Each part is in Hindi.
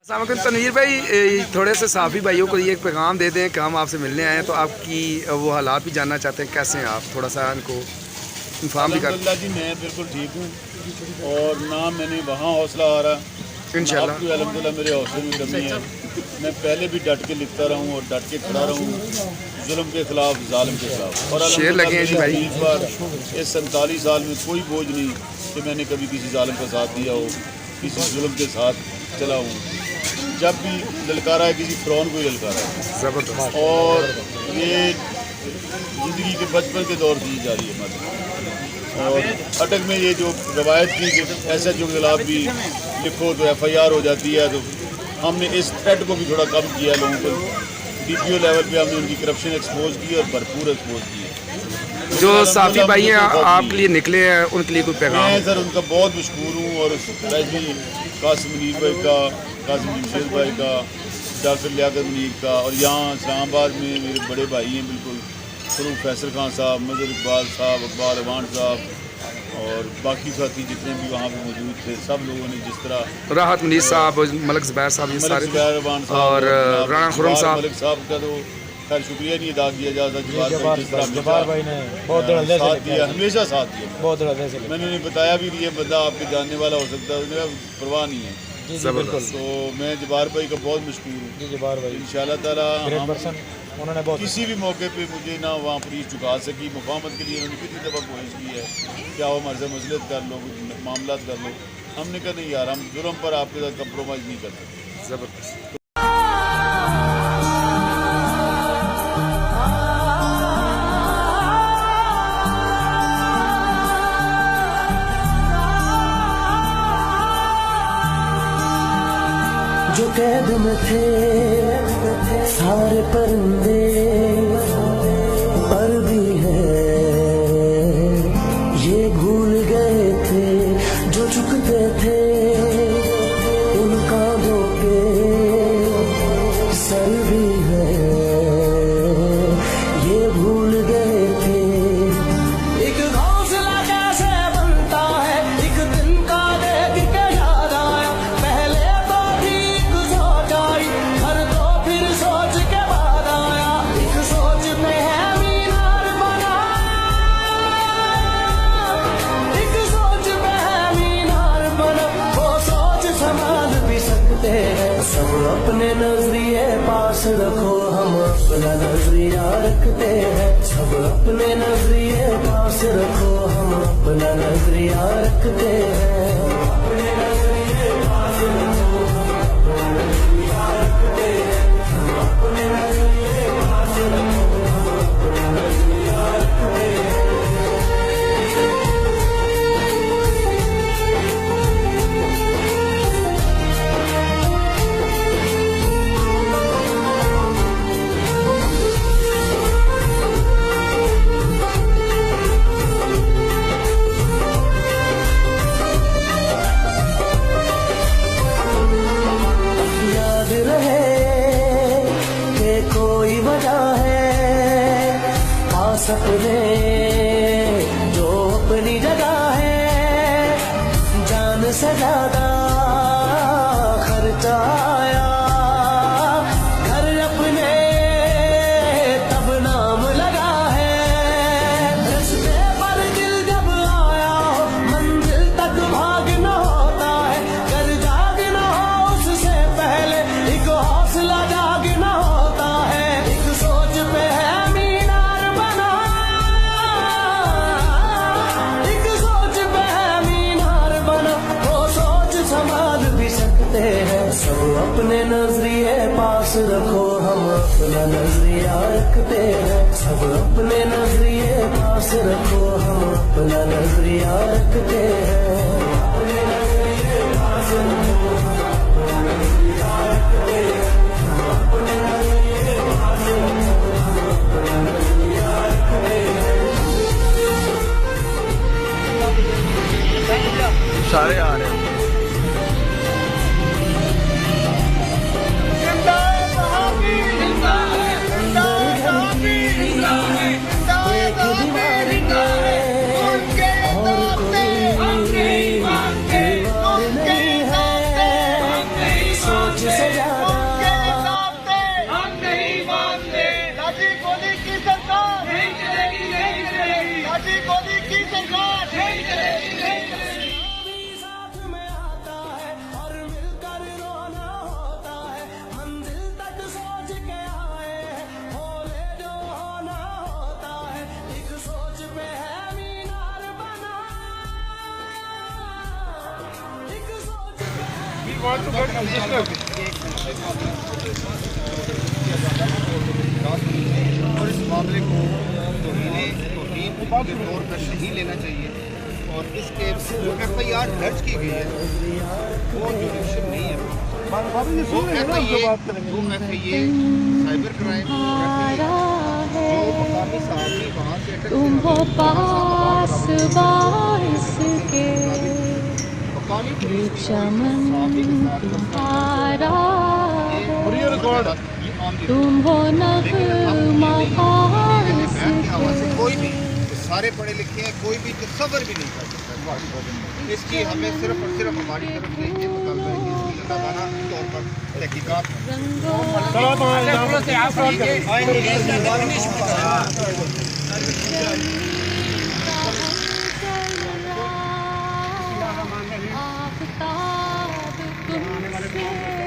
अस्सलामुअलैकुम तनवीर भाई, थोड़े से साफ़ी भाइयों को ये एक पैगाम दे दें कि हम आपसे मिलने आए हैं, तो आपकी वो हालात भी जानना चाहते हैं, कैसे हैं आप, थोड़ा सा इनको इन्फॉर्म भी कर। अल्हम्दुलिल्लाह जी, मैं बिल्कुल ठीक हूँ और ना मैंने वहाँ हौसला आ रहा इंशाल्लाह। आपको अल्हम्दुलिल्लाह मेरे हौसले में कमी है। मैं पहले भी डट के लिखता रहूँ और डट के खड़ा रहूँ जुल्म के खिलाफ, जालिम के खिलाफ। और शेर लगे हैं जी भाई। इस बार इस 47 साल में कोई बोझ नहीं कि मैंने कभी किसी जालिम का साथ दिया हो, किसी जुल्म के साथ चला हूँ। जब भी ललकारा है किसी फ़िरौन को ही ललकारा है। ज़बरदस्त। और ये ज़िंदगी के बचपन के दौर की जा रही है हमारी। और अटक में ये जो रवायत थी कि SHO के खिलाफ भी लिखो तो FIR हो जाती है, तो हमने इस थ्रेट को भी थोड़ा कम किया। लोगों को DPO लेवल पे हमने उनकी करप्शन एक्सपोज की और भरपूर एक्सपोज की है। जो साफ़ी भाई हैं आपके लिए निकले हैं, उनके लिए कोई पैगाम? मैं सर उनका बहुत मशहूर हूँ और स्पेशली कासिम मुनीर भाई का, कासिम जमशेद भाई का, डॉक्टर लियाकत मुनीर का, और यहाँ इस्लामाबाद में मेरे बड़े भाई हैं बिल्कुल, फरूक फैसल खान साहब, मजहर इकबाल साहब, इकबाल अवान साहब और बाकी साथी जितने भी वहाँ पे मौजूद थे, सब लोगों ने जिस तरह राहत मुनीर साहब, मलिक ज़ुबैर साहब, ये सारे और राणा खुर्रम साहब, मलिक साहब का तो खैर शुक्रिया नहीं अदा किया जा सकता। जब्बार भाई ने बहुत धड़ल्ले से साथ दिया, हमेशा साथ दिया। बहुत धड़ल्ले से मैंने उन्हें बताया भी ये बंदा आपके जानने वाला हो सकता है, मेरा परवाह नहीं है। जी जी बिल्कुल। तो मैं जब्बार भाई का बहुत मशहूर हूँ। जी जब्बार भाई इंशाल्लाह ताला ग्रेट पर्सन, उन्होंने बहुत किसी भी मौके पे मुझे ना वहाँ पुलिस चुका सकी। मुफाहमत के लिए उन्होंने कितनी दफ़ा कोशिश की है कि आओ हमारे से मसलत कर लो, मामला कर लो। हमने कहा नहीं यार, हम जुर्म पर आपके साथ कंप्रोमाइज़ नहीं कर सकते। ज़बरदस्त। जो कैद में थे सारे परिंदे, पर भी हैं ये भूल गए थे जो झुकते थे उन कांधों के, सर भी हैं ये भूल गए थे। एक घोंसला कैसे बनता है, एक दिन का देख के याद आया, पहले तो ठीक सोच आई, हर तो फिर सोच के बाद आया, एक सोच में है मीनार बना, एक सोच में है मीनार बना, वो सोच संभाल भी सकते हैं। सब अपने नजरिए पास रखो, हम अपना नजरिया रखते हैं। सब अपने नजरिए पास रखो, हम अपना नजरिया रखते हैं। अपने नजरिए पास रखो, हम अपना नजरिया रखते हैं। हम अपने नजरिए पास रखो, हम अपना नजरिया रखते हैं। याद रहे कि कोई वजह है, पास अपने जो अपनी जगह है, जान से ज्यादा खर्चा आया, घर अपने तब नाम लगा है। रस्ते पर दिल जब आया हो, मंजिल तक भागना होता है, कर जागना हो उससे पहले एक हौसला जागना होता है। एक सोच पे है मीनार बना, एक सोच पे है मीनार बना, वो सोच संभाल भी सकते हैं। सब अपने नजरिए पास रखो, हम अपना नजरिया रखते हैं। सब अपने नजरिए पास रखो, हम अपना नजरिया रखते हैं। अपने नजरिए पास रखो, हम अपना नजरिया रखते हैं। हम अपने नजरिए पास रखो, हम अपना नजरिया रखते हैं। सारे आ रहे हैं। और कोई और इस मामले को तौहीन के तौर पर नहीं लेना चाहिए और इसके जो FIR दर्ज की गई है वो जुडिशल नहीं है, वो FIA साइबर क्राइम जो मकामी साहब वहाँ से अटक तुम हो कोई भी सारे पढ़े लिखे हैं, कोई भी तसव्वुर भी नहीं कर सकता। इसकी हमें सिर्फ और सिर्फ हमारी तरफ से ये मुतालबा है कि इसकी लगातार तौर पर तहकीकात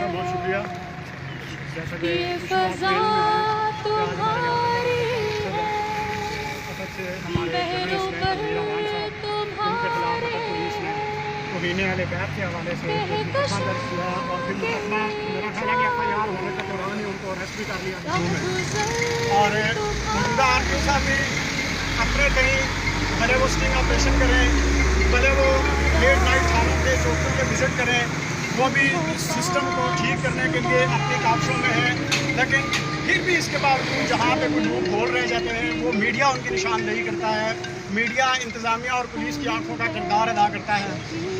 बहुत शुक्रिया। ये फज़ा तुम्हारी पैरों पर तुम्हारे तौहीन वाले बैत के हवाले से मुकदमा दर्ज किया और फिर मुकदमा मेरा ख्याल है कि FIR होने के दौरान ही उनको अरेस्ट भी कर लिया और मौजूदा आरपी साहब भी अपने कहीं भले वो स्टिंग ऑपरेशन करें, भले वो लेट नाइट थानों के चौकों पे विजिट करें, वो भी इस सिस्टम को ठीक करने के लिए अपनी काबशों में है, लेकिन फिर भी इसके बावजूद जहाँ पे कुछ लोग बोल रहे जाते हैं वो मीडिया उनकी निशानदेही करता है। मीडिया इंतज़ामिया और पुलिस की आंखों का किरदार अदा करता है।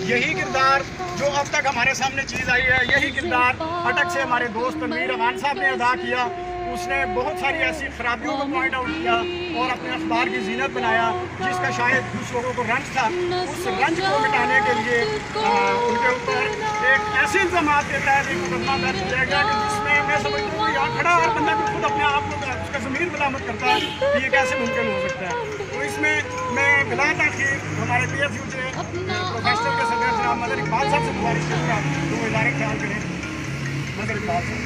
यही किरदार जो अब तक हमारे सामने चीज़ आई है, यही किरदार अटक से हमारे दोस्त तनवीर अमान साहब ने अदा किया। उसने बहुत सारी ऐसी खराबियों को पॉइंट आउट किया और अपने अखबार की जीनत बनाया जिसका शायद कुछ लोगों को रंज था। उस रंज को मिटाने के लिए उनके ऊपर एक ऐसे इल्ज़ाम के तहत एक मुकदमा दर्ज किया गया कि जिसमें मैं समझता हूँ यहाँ खड़ा हर बंदा भी खुद अपने आप को उसका ज़मीर मलामत करता है कि ये कैसे मुमकिन हो सकता है। तो इसमें मैं बिला ताख़ीर हमारे PFU से प्रोफेसर के सदर जनाब मदर इकबाल साहब से गुजारिश करूँगा तो वो इदारे ख्याल करें। मदर इकबाल साहब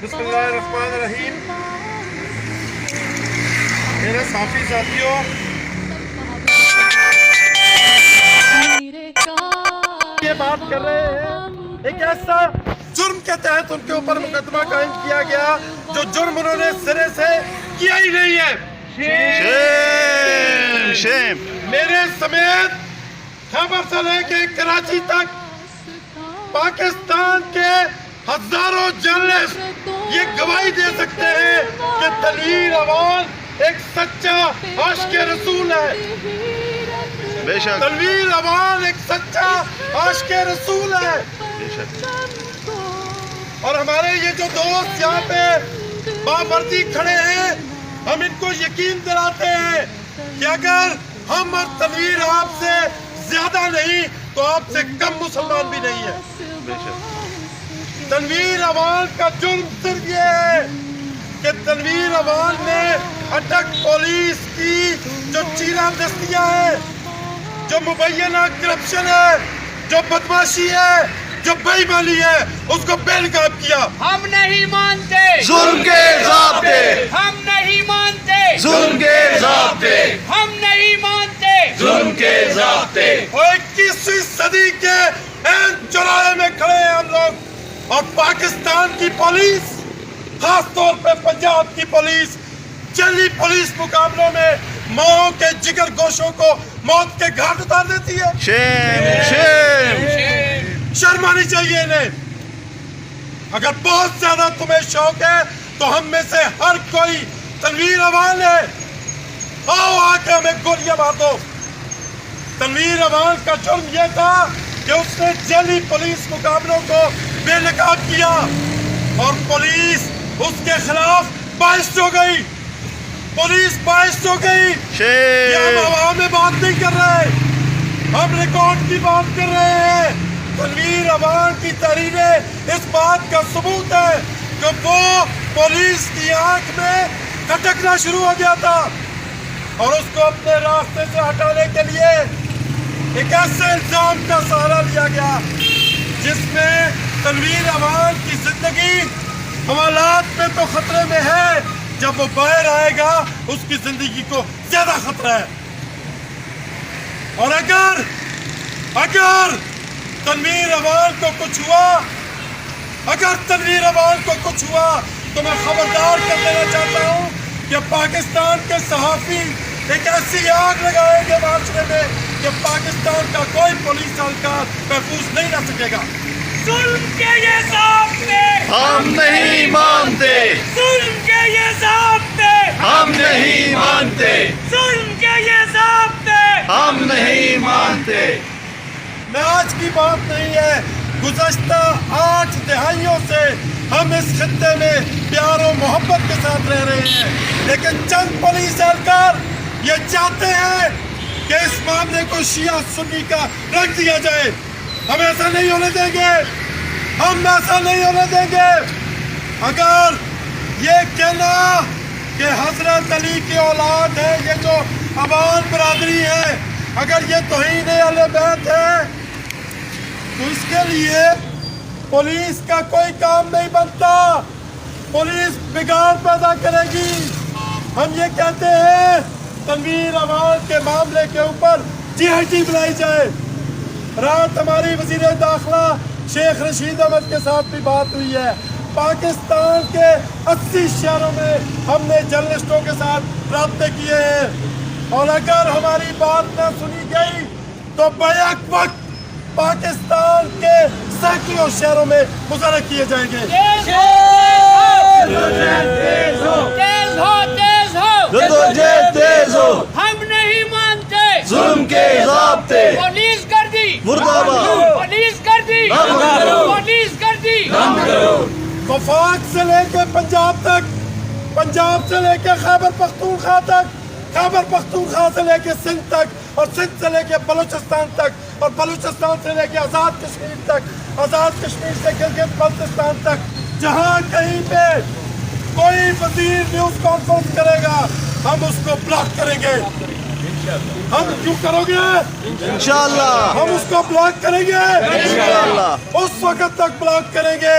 बिस्मिल्लाहिर्रहमानिर्रहीम। मेरे साथी साथियों, ये बात कर रहे हैं एक ऐसा जुर्म के तहत उनके ऊपर मुकदमा कायम किया गया जो जुर्म उन्होंने सिरे से किया ही नहीं है। शेम मेरे समेत खबर से लेके कराची तक पाकिस्तान के हजारों जर्नलिस्ट ये गवाही दे सकते हैं कि तनवीर अमान एक सच्चा आशिक़ रसूल है। बेशक तनवीर अमान एक सच्चा आशिक़ रसूल है। और हमारे ये जो दोस्त यहाँ पे बामर्दी खड़े हैं, हम इनको यकीन दिलाते हैं कि अगर हम और तनवीर आपसे ज्यादा नहीं तो आपसे कम मुसलमान भी नहीं है। तनवीर अमान का जुर्म सिर्फ ये है कि तनवीर अमान ने अटक पुलिस की जो चीला दस्तियां है, जो मुबैना करप्शन है, जो बदमाशी है, जो बेईमानी है, उसको बेनकाब किया। हम नहीं मानते जुर्म के ज़ाब्ते, हम नहीं मानते जुर्म के ज़ाब्ते, हम नहीं मानते जुर्म के ज़ाब्ते। और 21वीं सदी के ऐन चौराहे में खड़े हैं हम लोग और पाकिस्तान की पुलिस, खास तौर पे पंजाब की पुलिस, जली पुलिस मुकाबलों में माओ के जिगर गोशों को मौत के घाट उतार देती है। शर्म आनी चाहिए इन्हें। अगर बहुत ज्यादा तुम्हें शौक है तो हम में से हर कोई तनवीर अमान है, आओ आके हमें गोलियां मार दो। तनवीर अमान का जुर्म यह था कि उसने जली पुलिस मुकाबलों को बेनकाब किया और पुलिस उसके खिलाफ बाइश हो गई। पुलिस बाइश हो गई। ये हम हवा में बात नहीं कर रहे, हम रिकॉर्ड की बात कर रहे हैं। तनवीर अमान की तहरीरें इस बात का सबूत है कि वो पुलिस की आंख में खटकना शुरू हो गया था और उसको अपने रास्ते से हटाने के लिए एक ऐसे इल्जाम का सहारा लिया गया जिसमें तनवीर अमान की जिंदगी हवालात में तो खतरे में है, जब वो बाहर आएगा उसकी जिंदगी को ज्यादा खतरा है। और अगर तनवीर अवान को कुछ हुआ, अगर तनवीर अवान को कुछ हुआ तो मैं खबरदार कर देना चाहता हूँ कि पाकिस्तान के सहाफ़ी एक ऐसी आग लगाएंगे माशरे में कि पाकिस्तान का कोई पुलिस एहलकार महफूज नहीं रह सकेगा। जुल्म के ये ज़ाब्ते हम नहीं मानते, जुल्म के ये ज़ाब्ते हम नहीं मानते, जुल्म के ये ज़ाब्ते हम नहीं मानते। मैं आज की बात नहीं है, गुज़श्ता 8 दहाइयों से हम इस खित्ते में प्यार और मोहब्बत के साथ रह रहे हैं, लेकिन चंद पुलिस एहलकार ये चाहते हैं कि इस मामले को शिया सुन्नी का रख दिया जाए। हम ऐसा नहीं होने देंगे, हम ऐसा नहीं होने देंगे। अगर ये कहना कि हजरत अली की औलाद है, ये जो अवान बरादरी है, अगर ये तौहीन अहले बैत है तो इसके लिए पुलिस का कोई काम नहीं बनता, पुलिस बिगाड़ पैदा करेगी। हम ये कहते हैं तनवीर अवान के मामले के ऊपर GIT बनाई जाए। रात हमारी वज़ीर दाखिला शेख रशीद अहमद के साथ भी बात हुई है। पाकिस्तान के 80 शहरों में हमने जर्नलिस्टों के साथ राब्ते किए हैं, और अगर हमारी बात न सुनी गई तो बैक वक्त पाकिस्तान के सैकड़ों शहरों में मुजाहरे किए जाएंगे। तेज हो, हम नहीं मानते जुल्म के ज़ाब्ते पुलिस कर दी, मुर्दाबाद, पुलिस कर दी, पुलिस कर दी। वफाक से लेकर पंजाब तक, पंजाब से लेकर खैबर पख्तूनख्वा तक, खैबर पख्तूनख्वा से लेकर सिंध तक, और सिंध से लेकर बलूचिस्तान तक, और बलूचिस्तान से लेकर आज़ाद कश्मीर तक, आज़ाद कश्मीर से गिलगित बल्तिस्तान तक, जहाँ कहीं पे कोई वजीर न्यूज़ कॉन्फ्रेंस करेगा हम उसको ब्लॉक करेंगे। हम क्यों करोगे? इंशाअल्लाह हम उसको ब्लॉक करेंगे, इंशाअल्लाह। उस वक्त तक ब्लॉक करेंगे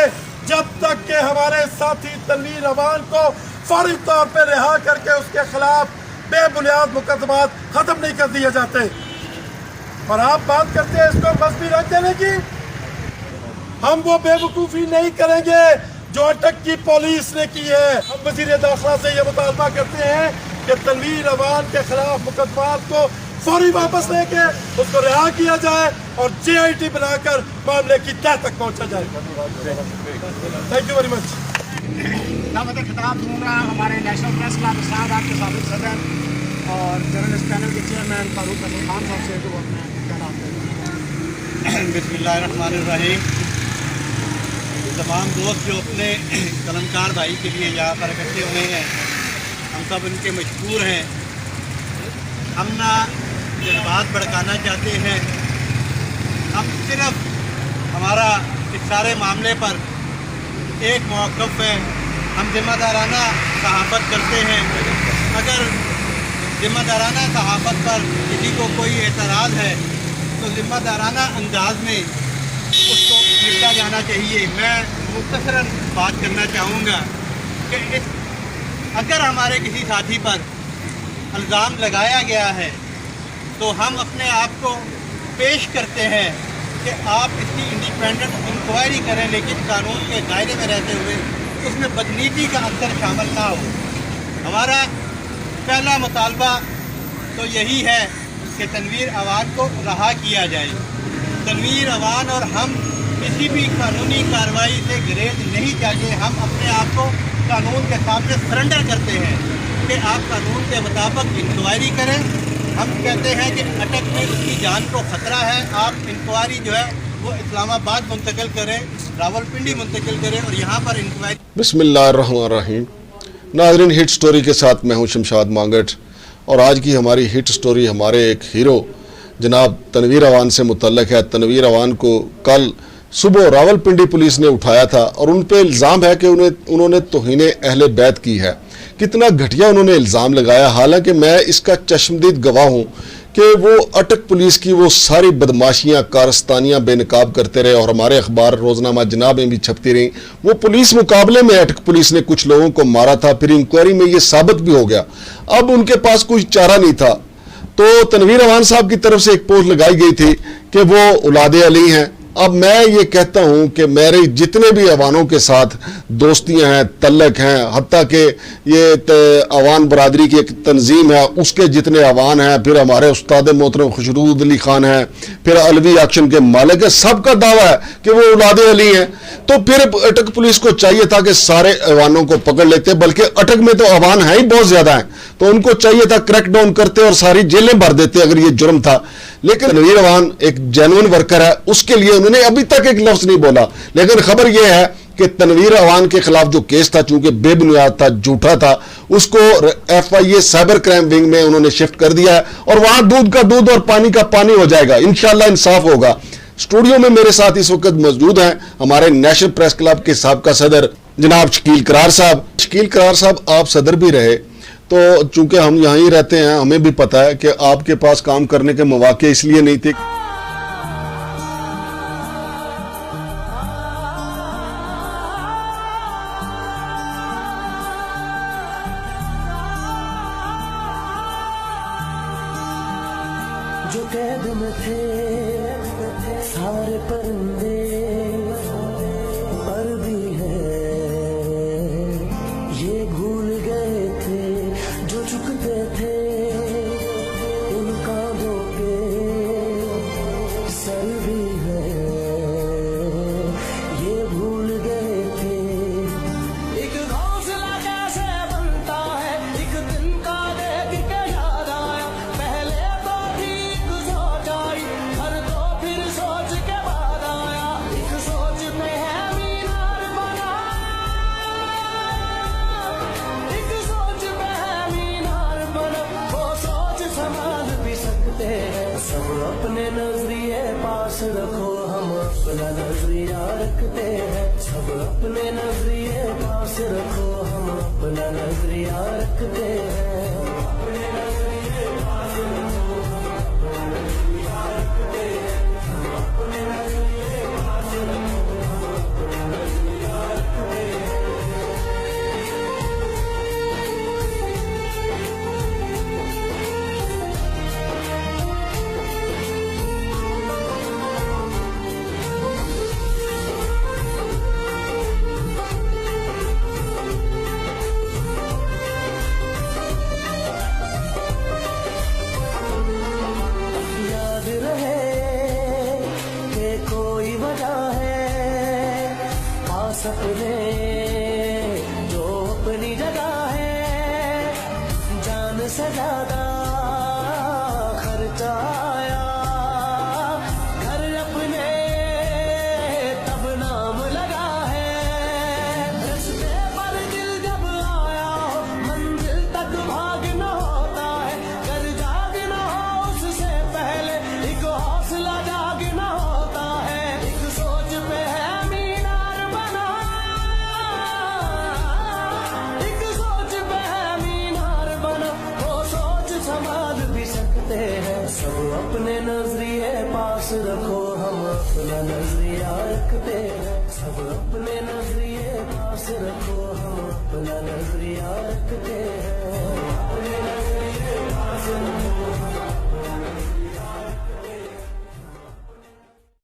जब तक कि हमारे साथी तनवीर अवान को फौरी तौर पर रिहा करके उसके खिलाफ बेबुनियाद मुकदमात खत्म नहीं कर दिए जाते। और आप बात करते हैं इसको मजबूरी रख देने की, हम वो बेवकूफ़ी नहीं करेंगे जो अटक की पुलिस ने की है। हम वज़ीर दाखिला से ये मुतालबा करते हैं कि तनवीर अवान के खिलाफ मुकदमात को फौरी वापस लेके उसको रिहा किया जाए और GIT बनाकर मामले की तह तक पहुंचा जाए। Thank you very much. दावत खिताब दूंगा हमारे नेशनल प्रेस क्लब इस्लामाबाद के साबिक़ सदर और जर्नलिस्ट पैनल के चेयरमैन फारूक अहमद खान साहब से, जो अपने ख्यालात देंगे। बिस्मिल्लाहिर्रहमानिर्रहीम। तमाम दोस्त जो अपने कलमकार भाई के लिए यहाँ पर इकट्ठे हुए हैं, हम सब उनके मशकूर हैं। हम ना जज्बात भड़काना चाहते हैं, हम सिर्फ हमारा इस सारे मामले पर एक मौक़िफ़ है, हम ज़िम्मेदाराना सहाफ़त करते हैं। अगर ज़िम्मेदाराना सहाफ़त पर किसी को कोई एतराज़ है तो ज़िम्मेदाराना अंदाज में उसको निपटा जाना चाहिए। मैं मुख्तसरन बात करना चाहूँगा कि अगर हमारे किसी साथी पर इल्ज़ाम लगाया गया है तो हम अपने आप को पेश करते हैं कि आप इसकी इंडिपेंडेंट इंक्वायरी करें, लेकिन कानून के दायरे में रहते हुए उसमें बदनीति का अंतर शामिल ना हो। हमारा पहला मुतालबा तो यही है कि तनवीर अवान को रहा किया जाए। तनवीर अवान और हम किसी भी कानूनी कार्रवाई से गुरेज नहीं चाहते। हम अपने आप को कानून के सामने सरेंडर करते हैं कि आप कानून के मुताबिक इंक्वायरी करें। हम कहते हैं कि अटक में उसकी जान को ख़तरा है, आप इंक्वायरी जो है वो इस्लामाबाद मुंतकिल करें, रावलपिंडी मुंतकिल करें और यहाँ पर इंक्वायरी। बिस्मिल्लाहिर्रहमानिर्रहीम। नाज़रीन, हिट स्टोरी के साथ मैं हूँ शमशाद मांगट, और आज की हमारी हिट स्टोरी हमारे एक हीरो जनाब तनवीर अवान से मुतल्लक है। तनवीर अवान को कल सुबह रावलपिंडी पुलिस ने उठाया था और उन पर इल्ज़ाम है कि उन्होंने तौहीन अहले बैत की है। कितना घटिया उन्होंने इल्ज़ाम लगाया। हालांकि मैं इसका चश्मदीद गवाह हूँ कि वो अटक पुलिस की वो सारी बदमाशियाँ, कारस्तानियाँ बेनकाब करते रहे और हमारे अखबार रोज़नामा जनाब में भी छपती रहीं। वो पुलिस मुकाबले में अटक पुलिस ने कुछ लोगों को मारा था, फिर इंक्वायरी में ये साबित भी हो गया। अब उनके पास कोई चारा नहीं था। तो तनवीर अवान साहब की तरफ से एक पोस्ट लगाई गई थी कि वो औलाद अली हैं। अब मैं ये कहता हूं कि मेरे जितने भी अवानों के साथ दोस्तियां हैं, तल्लक हैं, हत्ता कि ये अवान बरादरी की एक तंजीम है, उसके जितने अवान हैं, फिर हमारे उस्ताद मोहतरम खुशरूद अली खान हैं, फिर अलवी एक्शन के मालिक है, सबका दावा है कि वो औलाद अली हैं। तो फिर अटक पुलिस को चाहिए था कि सारे अवानों को पकड़ लेते, बल्कि अटक में तो अवान है ही बहुत ज्यादा है, तो उनको चाहिए था क्रैकडाउन करते और सारी जेलें भर देते अगर ये जुर्म था। लेकिन तनवीर अवान एक जेन्युइन वर्कर है, उसके लिए उन्होंने अभी तक एक लफ्ज नहीं बोला। लेकिन खबर यह है कि तनवीर अवान के खिलाफ जो केस था, चूंकि बेबुनियाद था, झूठा था, उसको FIA साइबर क्राइम विंग में उन्होंने शिफ्ट कर दिया है और वहां दूध का दूध और पानी का पानी हो जाएगा, इंशाल्लाह इंसाफ होगा। स्टूडियो में मेरे साथ इस वक्त मौजूद हैं हमारे नेशनल प्रेस क्लब के साबका सदर जनाब शकील करार साहब। शकील करार साहब, आप सदर भी रहे, तो चूंकि हम यहाँ ही रहते हैं, हमें भी पता है कि आपके पास काम करने के मौके इसलिए नहीं थे। जो कैद में थे सारे परिंदे पर भी हैं, ये भूल गए थे जो चुकते थे उन कांधों पे सर भी है, ये भूल गए थे। एक घोंसला कैसे बनता है, एक दिन का देख के याद आया, पहले तो ठीक सोच आई, हर तो फिर सोच के बाद आया, एक सोच पे है मीनार बना, एक सोच पे है मीनार बना, वो सोच संभाल भी सकते हैं। सब अपने नजरिए पास रखो, हम अपना नजरिया रखते हैं। सब अपने नजरिए पास रखो, हम अपना नजरिया रखते हैं। अपने नजरिए पास रखो, हम अपना नजरिया रखते हैं। हम अपने नजरिए पास रखो, हम अपना नजरिया रखते हैं। याद रहे कि कोई वजह है, पास अपने जो अपनी जगह है, जान से ज्यादा खर्चा आया, घर अपने तब नाम लगा है, रस्ते पर दिल जब आया हो, मंजिल तक भागना होता है, कर जागना हो उससे पहले एक हौसला जागना होता है, एक सोच पे है मीनार बना, एक सोच पे है मीनार बना, वो सोच संभाल भी सकते हैं। सब अपने नजरिए पास रखो, हम अपना नजरिया रखते हैं। सब अपने नजरिए पास रखो, हम अपना नजरिया रखते हैं।